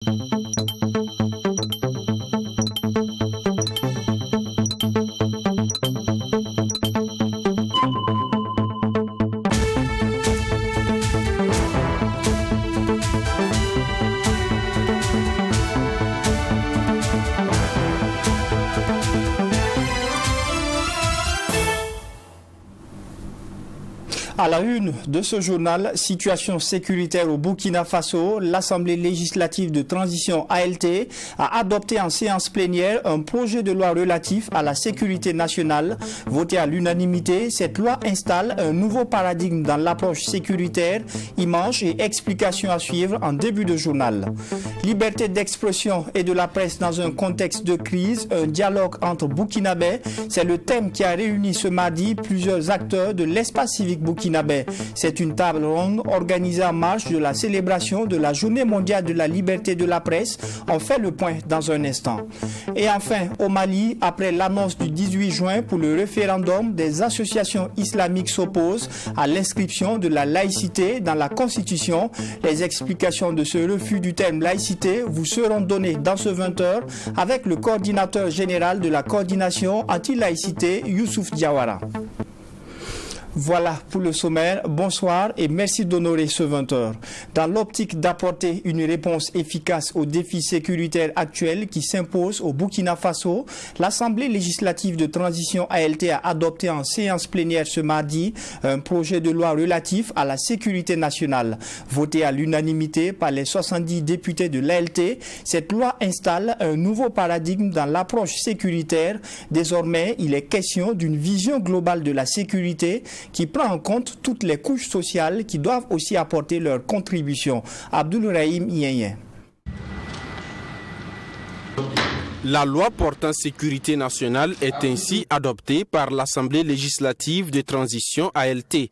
À la une de ce journal, situation sécuritaire au Burkina Faso, l'Assemblée législative de transition ALT a adopté en séance plénière un projet de loi relatif à la sécurité nationale. Voté à l'unanimité, cette loi installe un nouveau paradigme dans l'approche sécuritaire. Images et explications à suivre en début de journal. Liberté d'expression et de la presse dans un contexte de crise, un dialogue entre Burkinabés, c'est le thème qui a réuni ce mardi plusieurs acteurs de l'espace civique burkinabé. C'est une table ronde organisée en marge de la célébration de la Journée mondiale de la liberté de la presse. On fait le point dans un instant. Et enfin, au Mali, après l'annonce du 18 juin pour le référendum, des associations islamiques s'opposent à l'inscription de la laïcité dans la Constitution. Les explications de ce refus du terme laïcité vous seront données dans ce 20h avec le coordinateur général de la coordination anti-laïcité, Youssouf Diawara. Voilà pour le sommaire. Bonsoir et merci d'honorer ce 20h. Dans l'optique d'apporter une réponse efficace aux défis sécuritaires actuels qui s'imposent au Burkina Faso, l'Assemblée législative de transition ALT a adopté en séance plénière ce mardi un projet de loi relatif à la sécurité nationale. Voté à l'unanimité par les 70 députés de l'ALT, cette loi installe un nouveau paradigme dans l'approche sécuritaire. Désormais, il est question d'une vision globale de la sécurité qui prend en compte toutes les couches sociales qui doivent aussi apporter leur contribution. Abdoul Rahim Iyenyen. La loi portant sécurité nationale est ainsi adoptée par l'Assemblée législative de transition ALT.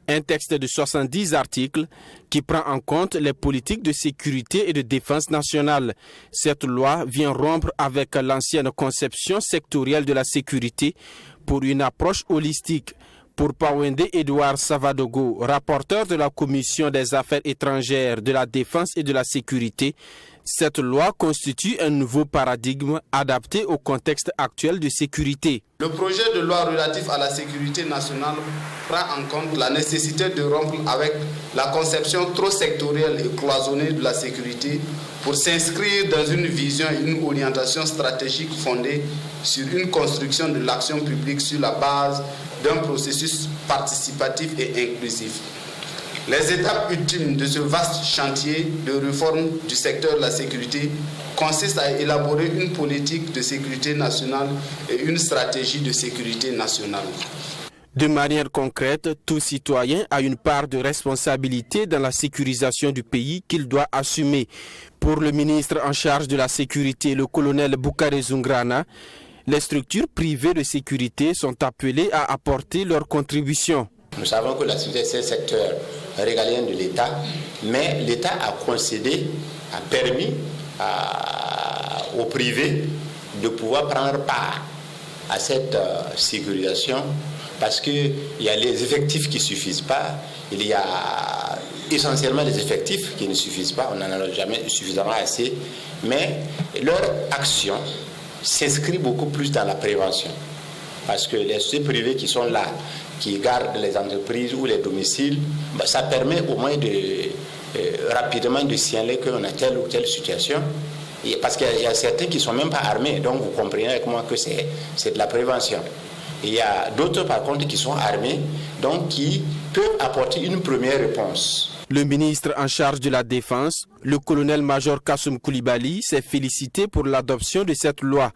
Un texte de 70 articles qui prend en compte les politiques de sécurité et de défense nationale. Cette loi vient rompre avec l'ancienne conception sectorielle de la sécurité pour une approche holistique. Pour Pawende Edouard Savadogo, rapporteur de la Commission des Affaires étrangères, de la Défense et de la Sécurité, cette loi constitue un nouveau paradigme adapté au contexte actuel de sécurité. Le projet de loi relatif à la sécurité nationale prend en compte la nécessité de rompre avec la conception trop sectorielle et cloisonnée de la sécurité pour s'inscrire dans une vision et une orientation stratégique fondée sur une construction de l'action publique sur la base d'un processus participatif et inclusif. Les étapes ultimes de ce vaste chantier de réforme du secteur de la sécurité consistent à élaborer une politique de sécurité nationale et une stratégie de sécurité nationale. De manière concrète, tout citoyen a une part de responsabilité dans la sécurisation du pays qu'il doit assumer. Pour le ministre en charge de la sécurité, le colonel Boukare Zungrana, les structures privées de sécurité sont appelées à apporter leur contribution. Nous savons que la sécurité, c'est un secteur régalien de l'État, mais l'État a concédé, a permis aux privés de pouvoir prendre part à cette sécurisation parce qu'il y a les effectifs qui ne suffisent pas, il y a essentiellement les effectifs qui ne suffisent pas, on n'en a jamais suffisamment assez, mais leur action s'inscrit beaucoup plus dans la prévention. Parce que les sociétés privées qui sont là, qui gardent les entreprises ou les domiciles, ça permet au moins rapidement de signaler qu'on a telle ou telle situation. Et parce qu'il y a certains qui ne sont même pas armés, donc vous comprenez avec moi que c'est de la prévention. Et il y a d'autres par contre qui sont armés, donc qui peuvent apporter une première réponse. Le ministre en charge de la Défense, le colonel-major Kassoum Koulibaly, s'est félicité pour l'adoption de cette loi.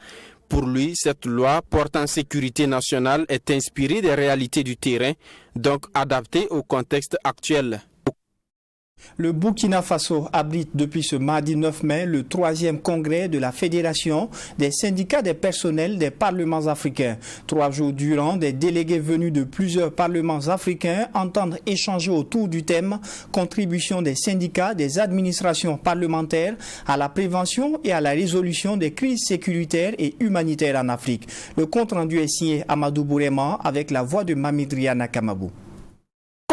Pour lui, cette loi portant sécurité nationale est inspirée des réalités du terrain, donc adaptée au contexte actuel. Le Burkina Faso abrite depuis ce mardi 9 mai le 3e congrès de la Fédération des syndicats des personnels des parlements africains. 3 jours durant, des délégués venus de plusieurs parlements africains entendent échanger autour du thème « Contribution des syndicats des administrations parlementaires à la prévention et à la résolution des crises sécuritaires et humanitaires en Afrique ». Le compte rendu est signé Amadou Bourema avec la voix de Mamidria Nakamabou.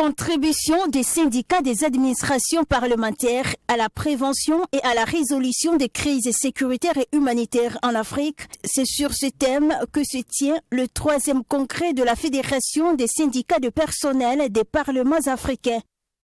Contribution des syndicats des administrations parlementaires à la prévention et à la résolution des crises sécuritaires et humanitaires en Afrique. C'est sur ce thème que se tient le 3e congrès de la Fédération des syndicats de personnel des parlements africains.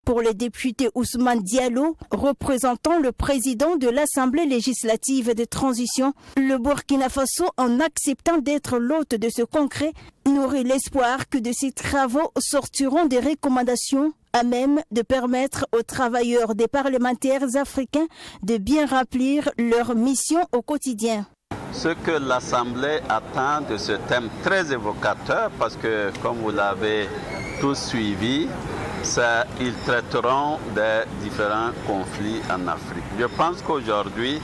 Pour le député Ousmane Diallo, représentant le président de l'Assemblée législative de transition, le Burkina Faso, en acceptant d'être l'hôte de ce congrès, nourrit l'espoir que de ces travaux sortiront des recommandations à même de permettre aux travailleurs des parlementaires africains de bien remplir leur mission au quotidien. Ce que l'Assemblée attend de ce thème très évocateur, parce que comme vous l'avez tous suivi, ils traiteront des différents conflits en Afrique. Je pense qu'aujourd'hui,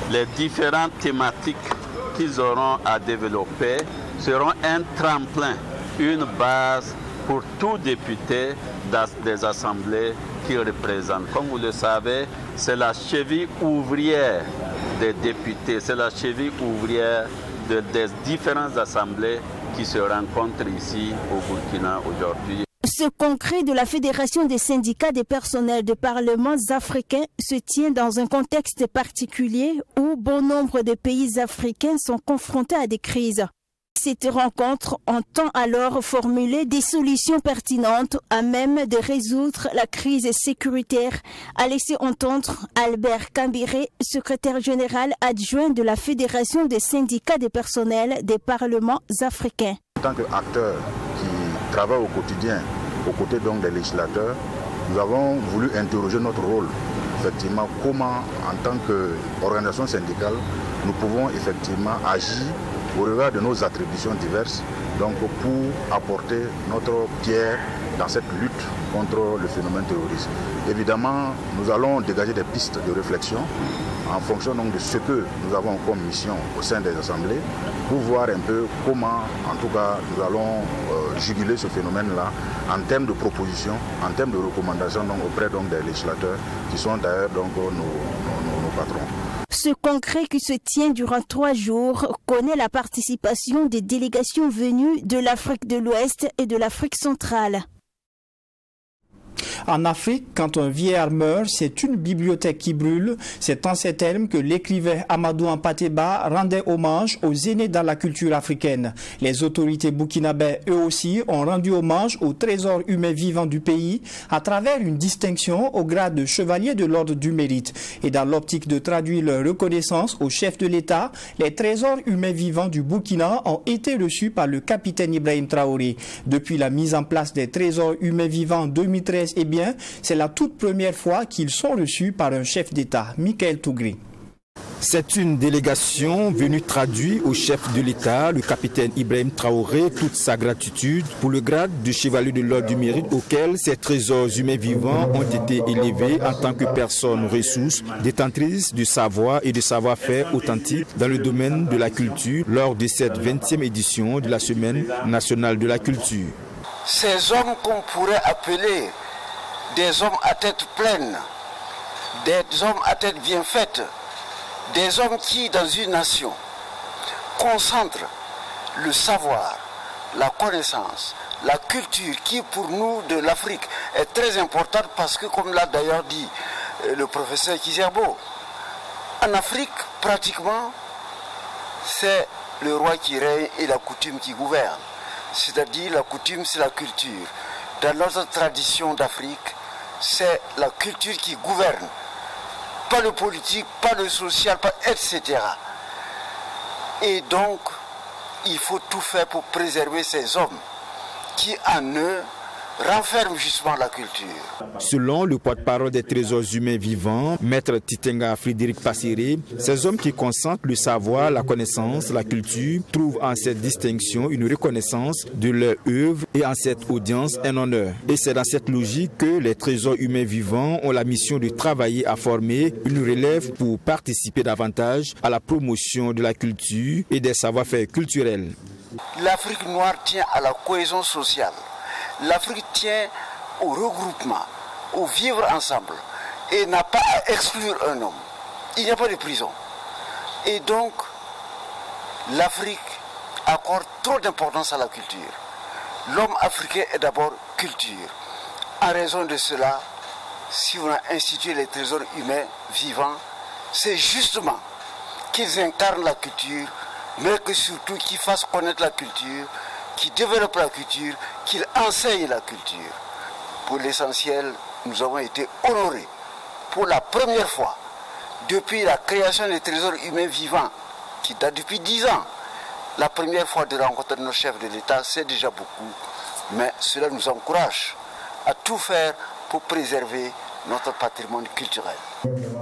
les différentes thématiques qu'ils auront à développer seront un tremplin, une base pour tout député des assemblées qu'ils représentent. Comme vous le savez, c'est la cheville ouvrière des députés, c'est la cheville ouvrière des différentes assemblées qui se rencontrent ici au Burkina aujourd'hui. Ce congrès de la Fédération des syndicats des personnels de parlements africains se tient dans un contexte particulier où bon nombre de pays africains sont confrontés à des crises. Cette rencontre entend alors formuler des solutions pertinentes à même de résoudre la crise sécuritaire, a laissé entendre Albert Kambiré, secrétaire général adjoint de la Fédération des syndicats des personnels des parlements africains. En tant qu'acteur qui travaille au quotidien aux côtés donc des législateurs, nous avons voulu interroger notre rôle. Effectivement, comment en tant qu'organisation syndicale, nous pouvons effectivement agir au regard de nos attributions diverses, donc pour apporter notre pierre dans cette lutte contre le phénomène terroriste. Évidemment, nous allons dégager des pistes de réflexion en fonction donc de ce que nous avons comme mission au sein des assemblées, pour voir un peu comment, en tout cas, nous allons juguler ce phénomène-là en termes de propositions, en termes de recommandations donc, auprès donc, des législateurs qui sont d'ailleurs donc, nos patrons. Ce congrès qui se tient durant 3 jours connaît la participation des délégations venues de l'Afrique de l'Ouest et de l'Afrique centrale. En Afrique, quand un vieillard meurt, c'est une bibliothèque qui brûle. C'est en ces termes que l'écrivain Amadou Ampateba rendait hommage aux aînés dans la culture africaine. Les autorités burkinabées, eux aussi, ont rendu hommage au trésor humain vivant du pays à travers une distinction au grade de chevalier de l'ordre du mérite. Et dans l'optique de traduire leur reconnaissance au chef de l'État, les trésors humains vivants du Burkina ont été reçus par le capitaine Ibrahim Traoré. Depuis la mise en place des trésors humains vivants en 2013, eh bien, c'est la toute première fois qu'ils sont reçus par un chef d'État, Michael Tougri. C'est une délégation venue traduire au chef de l'État, le capitaine Ibrahim Traoré, toute sa gratitude pour le grade de chevalier de l'ordre du mérite auquel ces trésors humains vivants ont été élevés en tant que personnes ressources, détentrices de savoir et de savoir-faire authentiques dans le domaine de la culture lors de cette 20e édition de la Semaine nationale de la culture. Ces hommes qu'on pourrait appeler des hommes à tête pleine, des hommes à tête bien faite, des hommes qui, dans une nation, concentrent le savoir, la connaissance, la culture, qui pour nous de l'Afrique est très importante parce que, comme l'a d'ailleurs dit le professeur Kizerbo, en Afrique, pratiquement, c'est le roi qui règne et la coutume qui gouverne. C'est-à-dire la coutume, c'est la culture. Dans notre tradition d'Afrique, c'est la culture qui gouverne. Pas le politique, pas le social, etc. Et donc, il faut tout faire pour préserver ces hommes qui, en eux, renferment justement la culture. Selon le porte-parole des trésors humains vivants, maître Titenga Frédéric Passiré, ces hommes qui concentrent le savoir, la connaissance, la culture, trouvent en cette distinction une reconnaissance de leur œuvre et en cette audience un honneur. Et c'est dans cette logique que les trésors humains vivants ont la mission de travailler à former une relève pour participer davantage à la promotion de la culture et des savoir-faire culturels. L'Afrique noire tient à la cohésion sociale. L'Afrique tient au regroupement, au vivre ensemble et n'a pas à exclure un homme. Il n'y a pas de prison. Et donc, l'Afrique accorde trop d'importance à la culture. L'homme africain est d'abord culture. En raison de cela, si on a institué les trésors humains vivants, c'est justement qu'ils incarnent la culture, mais que surtout qu'ils fassent connaître la culture, qu'ils développent la culture, qu'ils enseignent la culture. Pour l'essentiel, nous avons été honorés pour la première fois depuis la création des trésors humains vivants, qui date depuis 10 ans. La première fois de rencontrer nos chefs de l'État, c'est déjà beaucoup, mais cela nous encourage à tout faire pour préserver notre patrimoine culturel.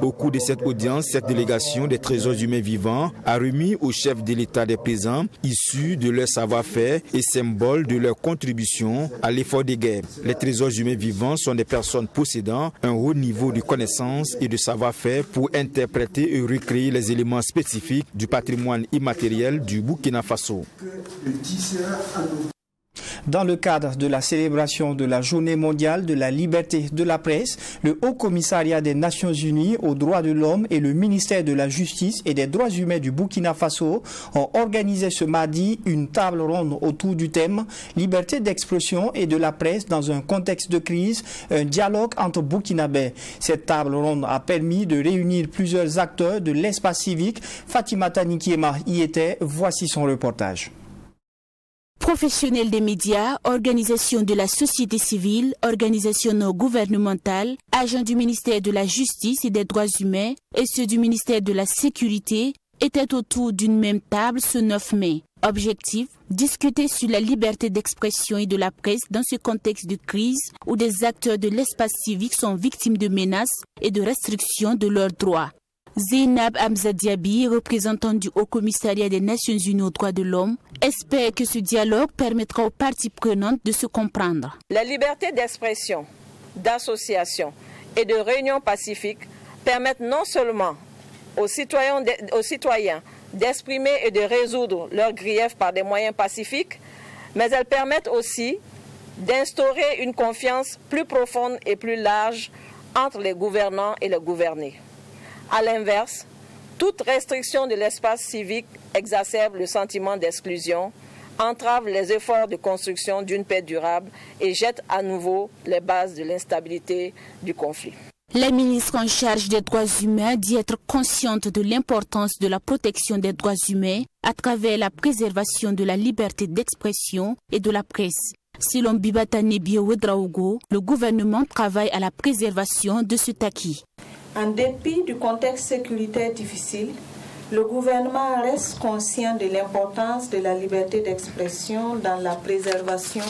Au cours de cette audience, cette délégation des trésors humains vivants a remis aux chefs de l'État des présents, issus de leur savoir-faire et symboles de leur contribution à l'effort de guerre. Les trésors humains vivants sont des personnes possédant un haut niveau de connaissances et de savoir-faire pour interpréter et recréer les éléments spécifiques du patrimoine immatériel du Burkina Faso. Dans le cadre de la célébration de la Journée mondiale de la liberté de la presse, le Haut Commissariat des Nations Unies aux droits de l'homme et le ministère de la Justice et des droits humains du Burkina Faso ont organisé ce mardi une table ronde autour du thème « Liberté d'expression et de la presse dans un contexte de crise, un dialogue entre Burkinabés ». Cette table ronde a permis de réunir plusieurs acteurs de l'espace civique. Fatimata Nikiema y était, voici son reportage. Professionnels des médias, organisations de la société civile, organisations non gouvernementales, agents du ministère de la Justice et des droits humains et ceux du ministère de la Sécurité étaient autour d'une même table ce 9 mai. Objectif, discuter sur la liberté d'expression et de la presse dans ce contexte de crise où des acteurs de l'espace civique sont victimes de menaces et de restrictions de leurs droits. Zeynab Hamza Diaby, représentant du Haut Commissariat des Nations Unies aux droits de l'homme, espère que ce dialogue permettra aux parties prenantes de se comprendre. La liberté d'expression, d'association et de réunion pacifique permettent non seulement aux citoyens d'exprimer et de résoudre leurs griefs par des moyens pacifiques, mais elles permettent aussi d'instaurer une confiance plus profonde et plus large entre les gouvernants et les gouvernés. À l'inverse, toute restriction de l'espace civique exacerbe le sentiment d'exclusion, entrave les efforts de construction d'une paix durable et jette à nouveau les bases de l'instabilité du conflit. La ministre en charge des droits humains dit être consciente de l'importance de la protection des droits humains à travers la préservation de la liberté d'expression et de la presse. Selon Bibatane Biowedraogo, le gouvernement travaille à la préservation de cet acquis. En dépit du contexte sécuritaire difficile, le gouvernement reste conscient de l'importance de la liberté d'expression dans la préservation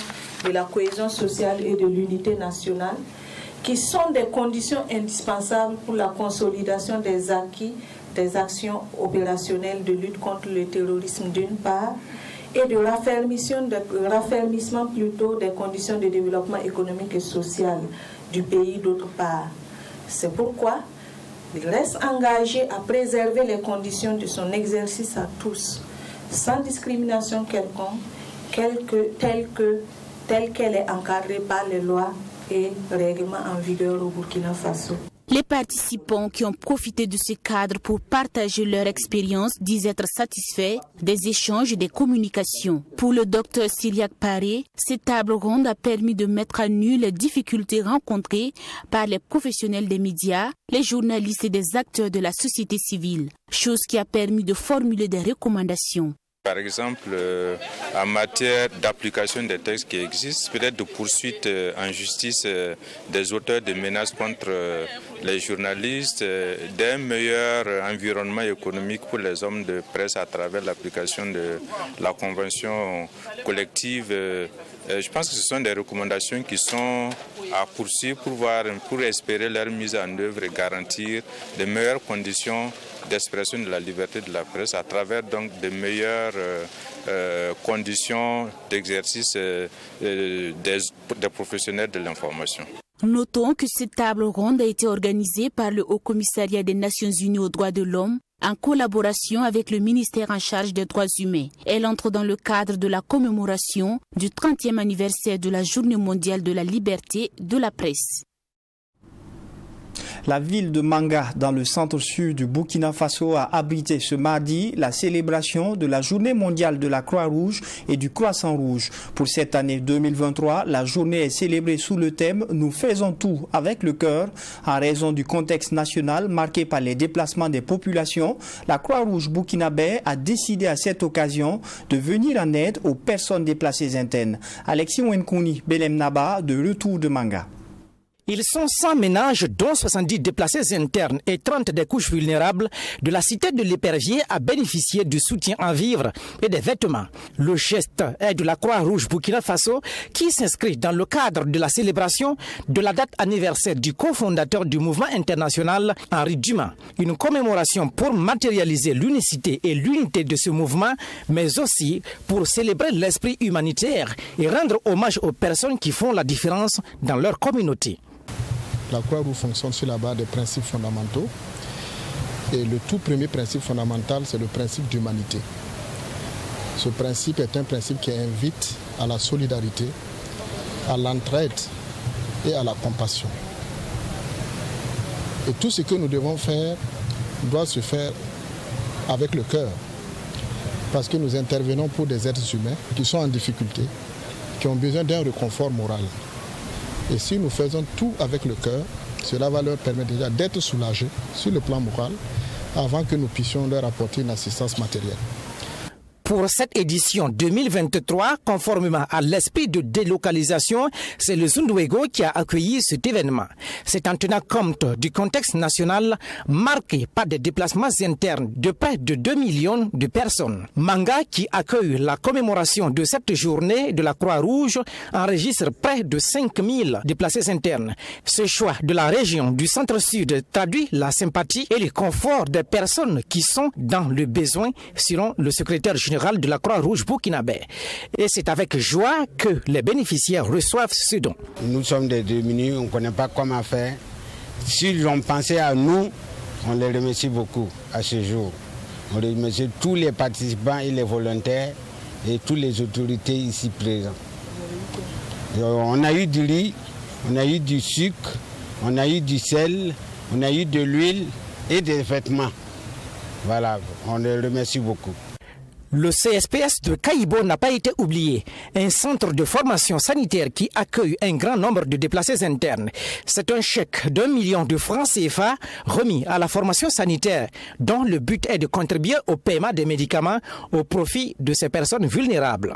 de la cohésion sociale et de l'unité nationale, qui sont des conditions indispensables pour la consolidation des acquis des actions opérationnelles de lutte contre le terrorisme d'une part et de raffermissement plutôt des conditions de développement économique et social du pays d'autre part. C'est pourquoi il reste engagé à préserver les conditions de son exercice à tous, sans discrimination quelconque, telle qu'elle est encadrée par les lois et règlements en vigueur au Burkina Faso. Les participants qui ont profité de ce cadre pour partager leur expérience disent être satisfaits des échanges et des communications. Pour le docteur Syriac Paré, cette table ronde a permis de mettre à nu les difficultés rencontrées par les professionnels des médias, les journalistes et des acteurs de la société civile, chose qui a permis de formuler des recommandations. Par exemple, en matière d'application des textes qui existent, peut-être de poursuite en justice des auteurs de menaces contre les journalistes, d'un meilleur environnement économique pour les hommes de presse à travers l'application de la convention collective. Je pense que ce sont des recommandations qui sont à poursuivre pour espérer leur mise en œuvre et garantir de meilleures conditions d'expression de la liberté de la presse à travers donc de meilleures conditions d'exercice des professionnels de l'information. Notons que cette table ronde a été organisée par le Haut Commissariat des Nations Unies aux droits de l'homme en collaboration avec le ministère en charge des droits humains. Elle entre dans le cadre de la commémoration du 30e anniversaire de la Journée mondiale de la liberté de la presse. La ville de Manga, dans le centre-sud du Burkina Faso, a abrité ce mardi la célébration de la Journée mondiale de la Croix-Rouge et du Croissant-Rouge. Pour cette année 2023, la journée est célébrée sous le thème « Nous faisons tout avec le cœur ». En raison du contexte national marqué par les déplacements des populations, la Croix-Rouge burkinabé a décidé à cette occasion de venir en aide aux personnes déplacées internes. Alexis Wenkouni, Belem Naba, de retour de Manga. Ils sont 100 ménages, dont 70 déplacés internes et 30 des couches vulnérables de la cité de l'Épervier à bénéficier du soutien en vivres et des vêtements. Le geste est de la Croix-Rouge Burkina Faso qui s'inscrit dans le cadre de la célébration de la date anniversaire du cofondateur du mouvement international, Henri Dumas. Une commémoration pour matérialiser l'unicité et l'unité de ce mouvement, mais aussi pour célébrer l'esprit humanitaire et rendre hommage aux personnes qui font la différence dans leur communauté. La Croix-Rouge fonctionne sur la base des principes fondamentaux. Et le tout premier principe fondamental, c'est le principe d'humanité. Ce principe est un principe qui invite à la solidarité, à l'entraide et à la compassion. Et tout ce que nous devons faire doit se faire avec le cœur. Parce que nous intervenons pour des êtres humains qui sont en difficulté, qui ont besoin d'un réconfort moral. Et si nous faisons tout avec le cœur, cela va leur permettre déjà d'être soulagés sur le plan moral avant que nous puissions leur apporter une assistance matérielle. Pour cette édition 2023, conformément à l'esprit de délocalisation, c'est le Zunduego qui a accueilli cet événement. C'est en tenant compte du contexte national marqué par des déplacements internes de près de 2 millions de personnes. Manga, qui accueille la commémoration de cette journée de la Croix-Rouge, enregistre près de 5000 déplacés internes. Ce choix de la région du centre-sud traduit la sympathie et le confort des personnes qui sont dans le besoin, selon le secrétaire général de la Croix-Rouge burkinabé. Et c'est avec joie que les bénéficiaires reçoivent ce don. Nous sommes des démunis, on ne connaît pas comment faire. S'ils ont pensé à nous, on les remercie beaucoup à ce jour. On remercie tous les participants et les volontaires et toutes les autorités ici présentes. On a eu du riz, on a eu du sucre, on a eu du sel, on a eu de l'huile et des vêtements. Voilà, on les remercie beaucoup. Le CSPS de Kaïbo n'a pas été oublié, un centre de formation sanitaire qui accueille un grand nombre de déplacés internes. C'est un chèque d'1 million de francs CFA remis à la formation sanitaire, dont le but est de contribuer au paiement des médicaments au profit de ces personnes vulnérables.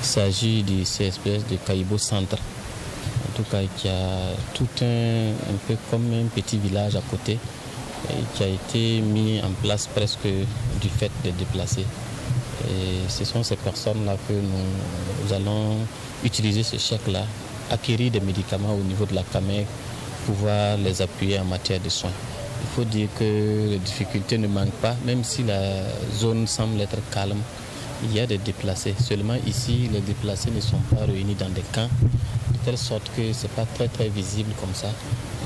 Il s'agit du CSPS de Kaïbo Centre, en tout cas qui a tout un peu comme un petit village à côté, et qui a été mis en place presque du fait des déplacés. Et ce sont ces personnes-là que nous allons utiliser ce chèque-là, acquérir des médicaments au niveau de la CAMEC, pouvoir les appuyer en matière de soins. Il faut dire que les difficultés ne manquent pas, même si la zone semble être calme. Il y a des déplacés. Seulement ici, les déplacés ne sont pas réunis dans des camps, de telle sorte que ce n'est pas très visible comme ça.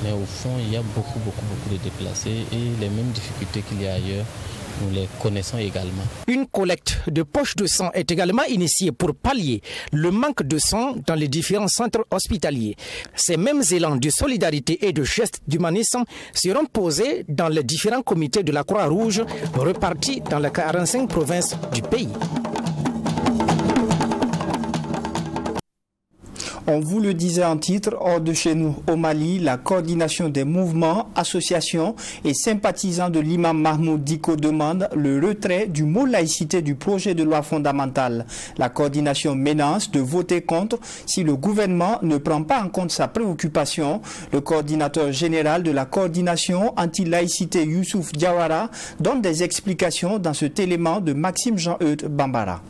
Mais au fond, il y a beaucoup de déplacés et les mêmes difficultés qu'il y a ailleurs. Nous les connaissons également. Une collecte de poches de sang est également initiée pour pallier le manque de sang dans les différents centres hospitaliers. Ces mêmes élans de solidarité et de gestes d'humanisme seront posés dans les différents comités de la Croix-Rouge repartis dans les 45 provinces du pays. On vous le disait en titre, hors de chez nous, au Mali, la coordination des mouvements, associations et sympathisants de l'imam Mahmoud Dicko demande le retrait du mot laïcité du projet de loi fondamentale. La coordination menace de voter contre si le gouvernement ne prend pas en compte sa préoccupation. Le coordinateur général de la coordination anti-laïcité Youssouf Diawara donne des explications dans cet élément de Maxime Jean-Eudes Bambara.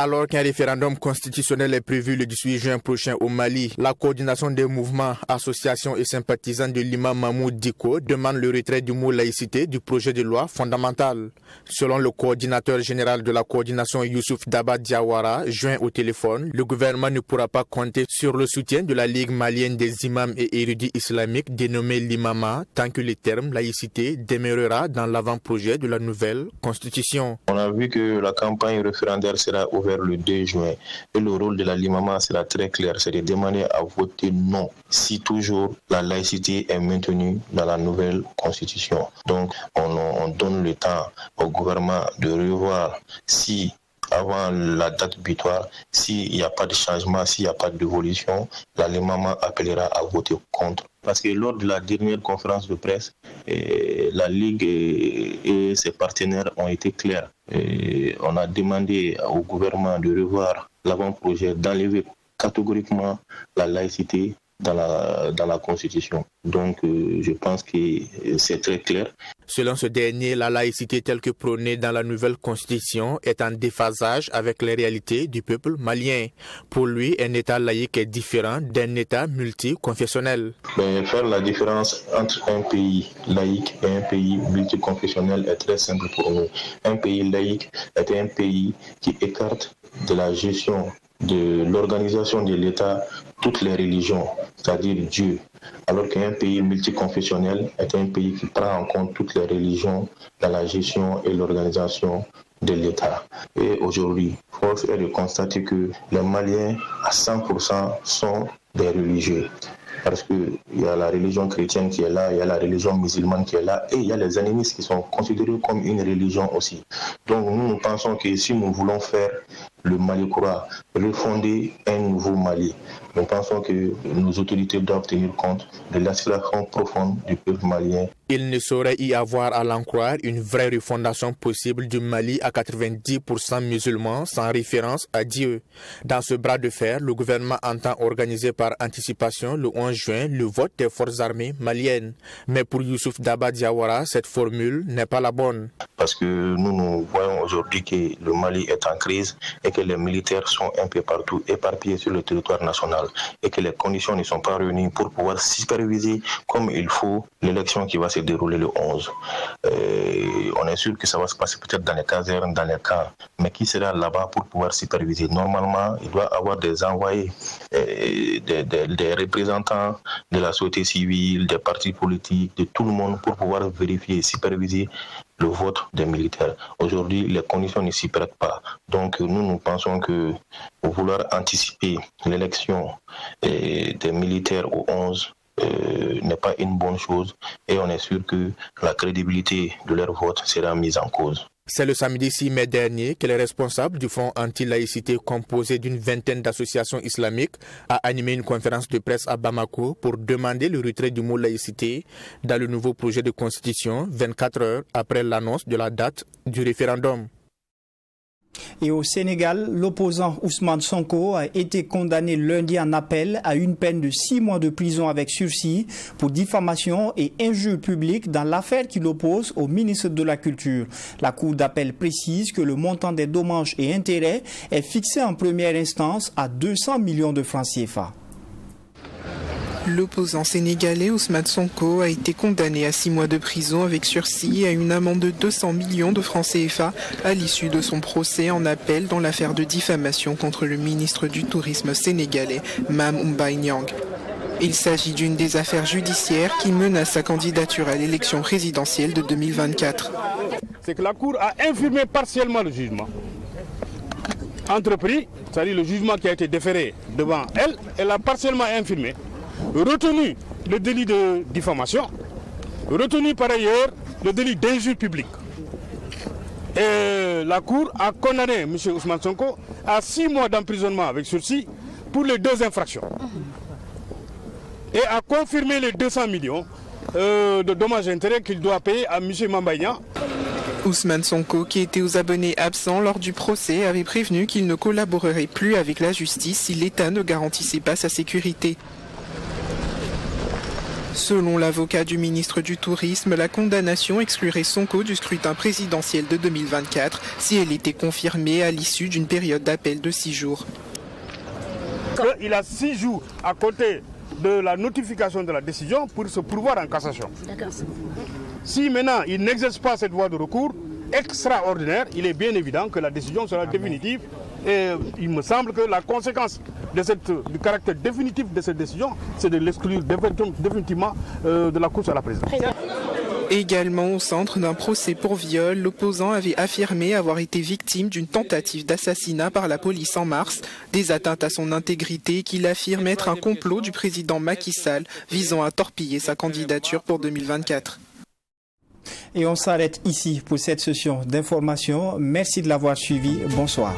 Alors qu'un référendum constitutionnel est prévu le 18 juin prochain au Mali, la coordination des mouvements, associations et sympathisants de l'imam Mahmoud Dicko demande le retrait du mot laïcité du projet de loi fondamental. Selon le coordinateur général de la coordination Youssouf Daba Diawara, joint au téléphone, le gouvernement ne pourra pas compter sur le soutien de la Ligue malienne des imams et érudits islamiques dénommée l'imama tant que le terme laïcité demeurera dans l'avant-projet de la nouvelle constitution. On a vu que la campagne référendaire sera ouverte vers le 2 juin. Et le rôle de la Limama sera très clair, c'est de demander à voter non si toujours la laïcité est maintenue dans la nouvelle constitution. Donc on donne le temps au gouvernement de revoir si avant la date butoir, s'il n'y a pas de changement, s'il n'y a pas d'évolution, la Limama appellera à voter contre. Parce que lors de la dernière conférence de presse, la Ligue et ses partenaires ont été clairs. On a demandé au gouvernement de revoir l'avant-projet, d'enlever catégoriquement la laïcité dans la Constitution. Donc je pense que c'est très clair. Selon ce dernier, la laïcité telle que prônée dans la nouvelle Constitution est en déphasage avec les réalités du peuple malien. Pour lui, un État laïque est différent d'un État multiconfessionnel. Faire la différence entre un pays laïque et un pays multiconfessionnel est très simple pour nous. Un pays laïque est un pays qui écarte de la gestion de l'organisation de l'État toutes les religions, c'est-à-dire Dieu, alors qu'un pays multiconfessionnel est un pays qui prend en compte toutes les religions dans la gestion et l'organisation de l'État. Et aujourd'hui, force est de constater que les Maliens, à 100%, sont des religieux. Parce qu'il y a la religion chrétienne qui est là, il y a la religion musulmane qui est là, et il y a les animistes qui sont considérés comme une religion aussi. Donc nous pensons que si nous voulons faire le Mali Koura, refonder un nouveau Mali, nous pensons que nos autorités doivent tenir compte de l'aspiration profonde du peuple malien. Il ne saurait y avoir, à l'en croire, une vraie refondation possible du Mali à 90% musulmans sans référence à Dieu. Dans ce bras de fer, le gouvernement entend organiser par anticipation le 11 juin le vote des forces armées maliennes. Mais pour Youssouf Daba Diawara, cette formule n'est pas la bonne. Parce que nous voyons aujourd'hui que le Mali est en crise et que les militaires sont un peu partout éparpillés sur le territoire national et que les conditions ne sont pas réunies pour pouvoir superviser comme il faut l'élection qui va se dérouler le 11. On est sûr que ça va se passer peut-être dans les casernes, dans les camps, mais qui sera là-bas pour pouvoir superviser? Normalement, il doit y avoir des envoyés, des représentants de la société civile, des partis politiques, de tout le monde pour pouvoir vérifier et superviser le vote des militaires. Aujourd'hui, les conditions ne s'y prêtent pas. Donc nous pensons que vouloir anticiper l'élection des militaires au 11 n'est pas une bonne chose et on est sûr que la crédibilité de leur vote sera mise en cause. C'est le samedi 6 mai dernier que les responsables du Front anti-laïcité composé d'une vingtaine d'associations islamiques a animé une conférence de presse à Bamako pour demander le retrait du mot laïcité dans le nouveau projet de constitution 24 heures après l'annonce de la date du référendum. Et au Sénégal, l'opposant Ousmane Sonko a été condamné lundi en appel à une peine de 6 mois de prison avec sursis pour diffamation et injure publique dans l'affaire qu'il oppose au ministre de la Culture. La Cour d'appel précise que le montant des dommages et intérêts est fixé en première instance à 200 millions de francs CFA. L'opposant sénégalais Ousmane Sonko a été condamné à 6 mois de prison avec sursis et à une amende de 200 millions de francs CFA à l'issue de son procès en appel dans l'affaire de diffamation contre le ministre du Tourisme sénégalais, Mame Mbaye Niang. Il s'agit d'une des affaires judiciaires qui menace sa candidature à l'élection présidentielle de 2024. C'est que la Cour a infirmé partiellement le jugement entrepris, c'est-à-dire le jugement qui a été déféré devant elle, elle a partiellement infirmé, retenu le délit de diffamation, retenu par ailleurs le délit d'injure publique. Et la Cour a condamné M. Ousmane Sonko à 6 mois d'emprisonnement avec sursis pour les 2 infractions. Et a confirmé les 200 millions de dommages et intérêts qu'il doit payer à M. Mbaye Niang. Ousmane Sonko, qui était aux abonnés absents lors du procès, avait prévenu qu'il ne collaborerait plus avec la justice si l'État ne garantissait pas sa sécurité. Selon l'avocat du ministre du Tourisme, la condamnation exclurait Sonko du scrutin présidentiel de 2024 si elle était confirmée à l'issue d'une période d'appel de 6 jours. Il a 6 jours à côté de la notification de la décision pour se pourvoir en cassation. Si maintenant il n'exerce pas cette voie de recours extraordinaire, il est bien évident que la décision sera définitive. Et il me semble que la conséquence du caractère définitif de cette décision, c'est de l'exclure définitivement de la course à la présidence. Également au centre d'un procès pour viol, l'opposant avait affirmé avoir été victime d'une tentative d'assassinat par la police en mars, des atteintes à son intégrité qu'il affirme être un complot du président Macky Sall visant à torpiller sa candidature pour 2024. Et on s'arrête ici pour cette session d'information. Merci de l'avoir suivi. Bonsoir.